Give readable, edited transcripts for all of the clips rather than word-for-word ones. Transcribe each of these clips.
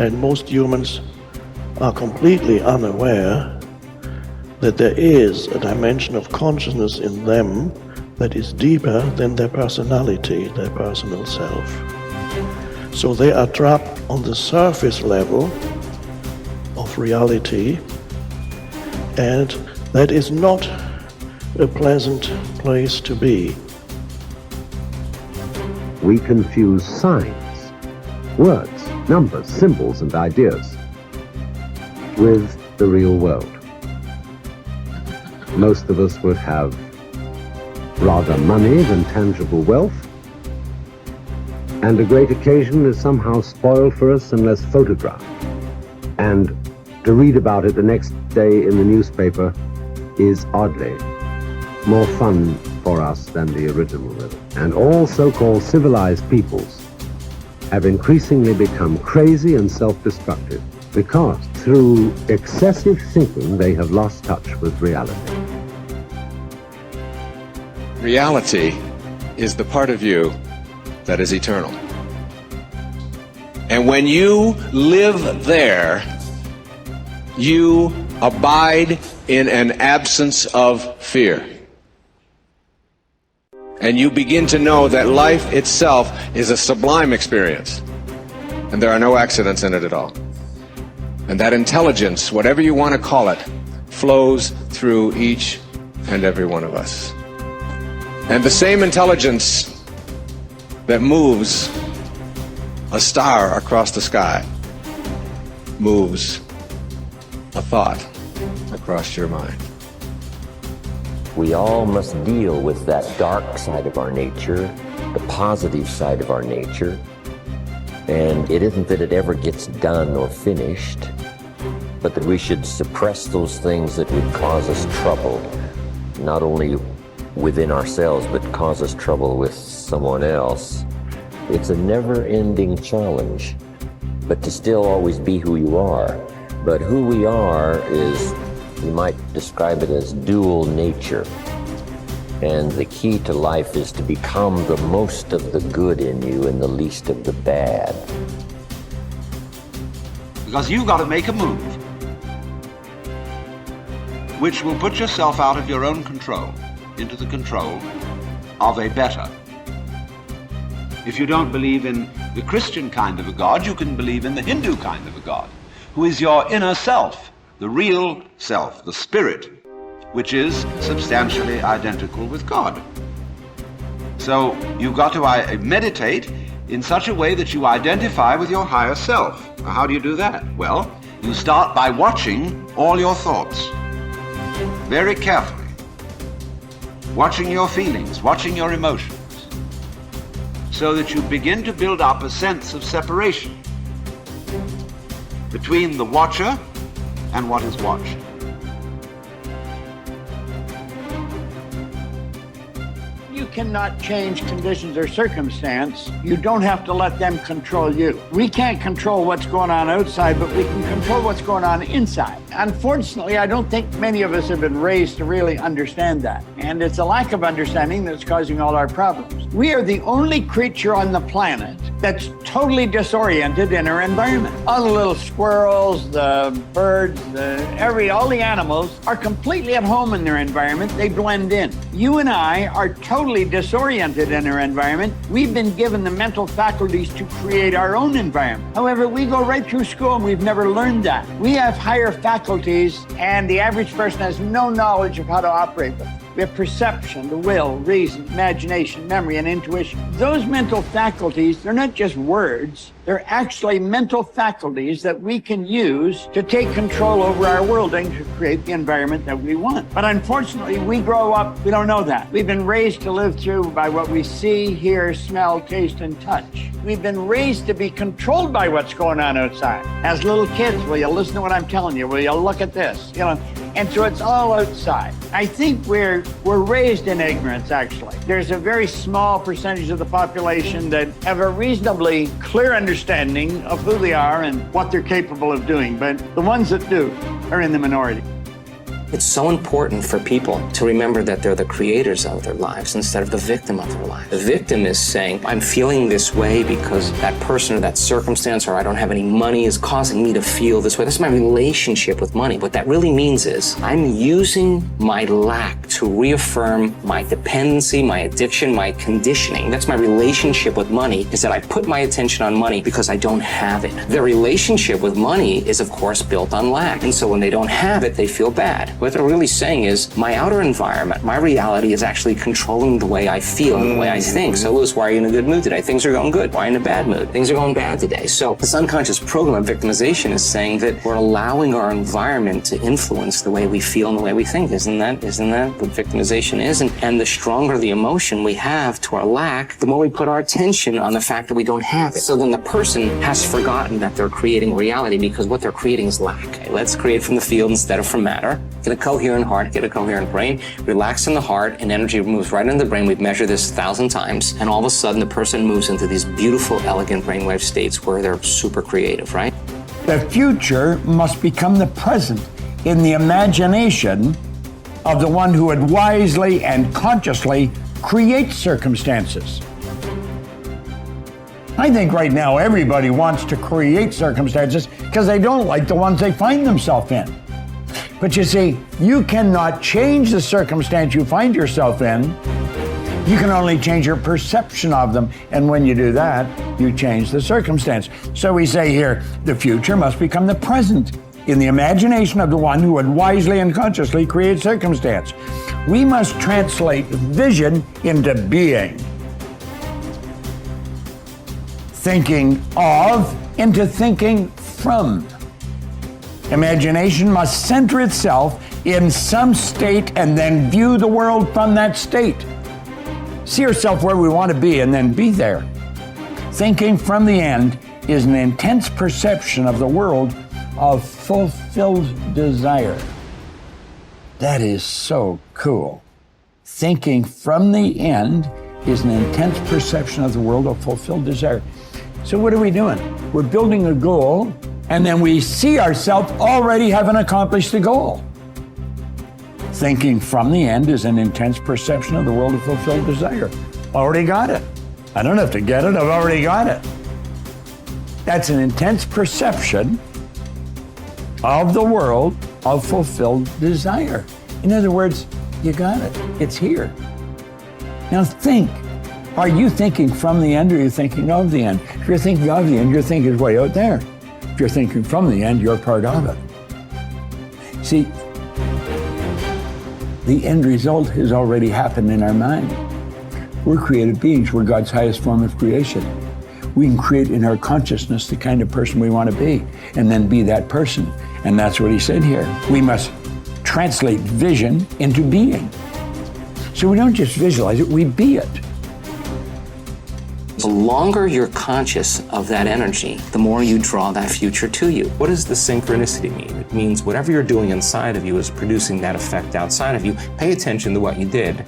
And most humans are completely unaware that there is a dimension of consciousness in them that is deeper than their personality, their personal self. So they are trapped on the surface level of reality, and that is not a pleasant place to be. We confuse signs, words, numbers, symbols, and ideas with the real world. Most of us would have rather money than tangible wealth, and a great occasion is somehow spoiled for us unless photographed. And to read about it the next day in the newspaper is oddly more fun for us than the original living. And all so-called civilized peoples have increasingly become crazy and self-destructive because through excessive thinking they have lost touch with reality. Reality is the part of you that is eternal. And when you live there, you abide in an absence of fear. And you begin to know that life itself is a sublime experience. And there are no accidents in it at all. And that intelligence, whatever you want to call it, flows through each and every one of us. And the same intelligence that moves a star across the sky moves a thought across your mind. We all must deal with that dark side of our nature, the positive side of our nature. And it isn't that it ever gets done or finished, but that we should suppress those things that would cause us trouble, not only within ourselves, but cause us trouble with someone else. It's a never-ending challenge, but to still always be who you are. But who we are is, you might describe it as dual nature. And the key to life is to become the most of the good in you and the least of the bad. Because you've got to make a move which will put yourself out of your own control into the control of a better. If you don't believe in the Christian kind of a God, you can believe in the Hindu kind of a God, who is your inner self, the real self, the spirit, which is substantially identical with God. So you've got to meditate in such a way that you identify with your higher self. Now, how do you do that? Well, you start by watching all your thoughts very carefully, watching your feelings, watching your emotions, so that you begin to build up a sense of separation between the watcher and what is watched. You cannot change conditions or circumstance. You don't have to let them control you. We can't control what's going on outside, but we can control what's going on inside. Unfortunately, I don't think many of us have been raised to really understand that. And it's a lack of understanding that's causing all our problems. We are the only creature on the planet that's totally disoriented in our environment. All the little squirrels, the birds, all the animals are completely at home in their environment. They blend in. You and I are totally disoriented in our environment. We've been given the mental faculties to create our own environment. However, we go right through school and we've never learned that. We have higher faculties, and the average person has no knowledge of how to operate them. We have perception, the will, reason, imagination, memory, and intuition. Those mental faculties, they're not just words. They're actually mental faculties that we can use to take control over our world and to create the environment that we want. But unfortunately, we grow up, we don't know that. We've been raised to live through by what we see, hear, smell, taste, and touch. We've been raised to be controlled by what's going on outside. As little kids, will you listen to what I'm telling you? Will you look at this? And so it's all outside. I think we're raised in ignorance, actually. There's a very small percentage of the population that have a reasonably clear understanding of who they are and what they're capable of doing. But the ones that do are in the minority. It's so important for people to remember that they're the creators of their lives instead of the victim of their lives. The victim is saying, I'm feeling this way because that person or that circumstance or I don't have any money is causing me to feel this way. That's my relationship with money. What that really means is I'm using my lack to reaffirm my dependency, my addiction, my conditioning. That's my relationship with money, is that I put my attention on money because I don't have it. Their relationship with money is, of course, built on lack. And so when they don't have it, they feel bad. What they're really saying is my outer environment, my reality is actually controlling the way I feel and the way I think. So Louis, why are you in a good mood today? Things are going good. Why are you in a bad mood? Things are going bad today. So this unconscious program of victimization is saying that we're allowing our environment to influence the way we feel and the way we think. Isn't that what victimization is? And the stronger the emotion we have to our lack, the more we put our attention on the fact that we don't have it. So then the person has forgotten that they're creating reality because what they're creating is lack. Okay, let's create from the field instead of from matter. Get a coherent heart, get a coherent brain, relax in the heart, and energy moves right into the brain. We've measured this 1,000 times, and all of a sudden the person moves into these beautiful, elegant brainwave states where they're super creative, right? The future must become the present in the imagination of the one who would wisely and consciously create circumstances. I think right now everybody wants to create circumstances because they don't like the ones they find themselves in. But you see, you cannot change the circumstance you find yourself in. You can only change your perception of them. And when you do that, you change the circumstance. So we say here, the future must become the present in the imagination of the one who would wisely and consciously create circumstance. We must translate vision into being. Thinking of into thinking from. Imagination must center itself in some state and then view the world from that state. See yourself where we want to be and then be there. Thinking from the end is an intense perception of the world of fulfilled desire. That is so cool. Thinking from the end is an intense perception of the world of fulfilled desire. So what are we doing? We're building a goal, and then we see ourselves already having accomplished the goal. Thinking from the end is an intense perception of the world of fulfilled desire. Already got it. I don't have to get it, I've already got it. That's an intense perception of the world of fulfilled desire. In other words, you got it. It's here. Now think. Are you thinking from the end or are you thinking of the end? If you're thinking of the end, your thinking is way out there. If you're thinking from the end, you're part of it. See, the end result has already happened in our mind. We're created beings. We're God's highest form of creation. We can create in our consciousness the kind of person we want to be and then be that person. And that's what he said here. We must translate vision into being. So we don't just visualize it, we be it. The longer you're conscious of that energy, the more you draw that future to you. What does the synchronicity mean? It means whatever you're doing inside of you is producing that effect outside of you. Pay attention to what you did.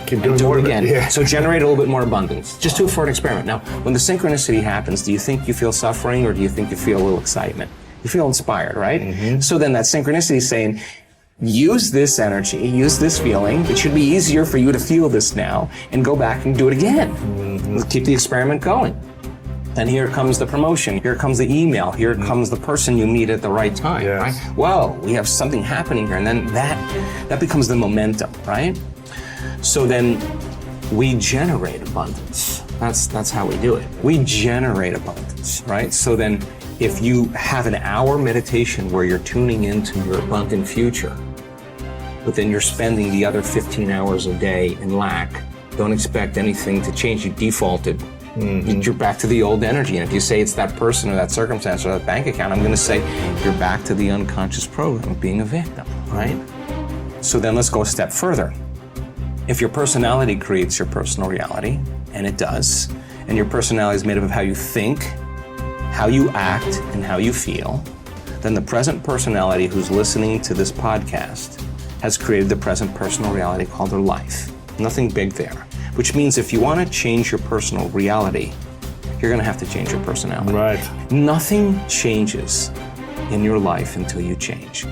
Keep doing do it again. Yeah. So generate a little bit more abundance. Just do it for an experiment. Now, when the synchronicity happens, do you think you feel suffering or do you think you feel a little excitement? You feel inspired, right? Mm-hmm. So then that synchronicity is saying, use this energy, use this feeling. It should be easier for you to feel this now and go back and do it again. Mm-hmm. Keep the experiment going. And here comes the promotion, here comes the email, here comes the person you meet at the right time, yes. Right? Well, we have something happening here, and then that becomes the momentum, right? So then we generate abundance. That's how we do it. We generate abundance, right? So then if you have an hour meditation where you're tuning into your abundant future, but then you're spending the other 15 hours a day in lack, don't expect anything to change. You defaulted. Mm-hmm. You're back to the old energy. And if you say it's that person or that circumstance or that bank account, I'm going to say you're back to the unconscious program of being a victim, right? So then let's go a step further. If your personality creates your personal reality, and it does, and your personality is made up of how you think, how you act, and how you feel, then the present personality who's listening to this podcast has created the present personal reality called their life. Nothing big there. Which means if you want to change your personal reality, you're going to have to change your personality. Right. Nothing changes in your life until you change.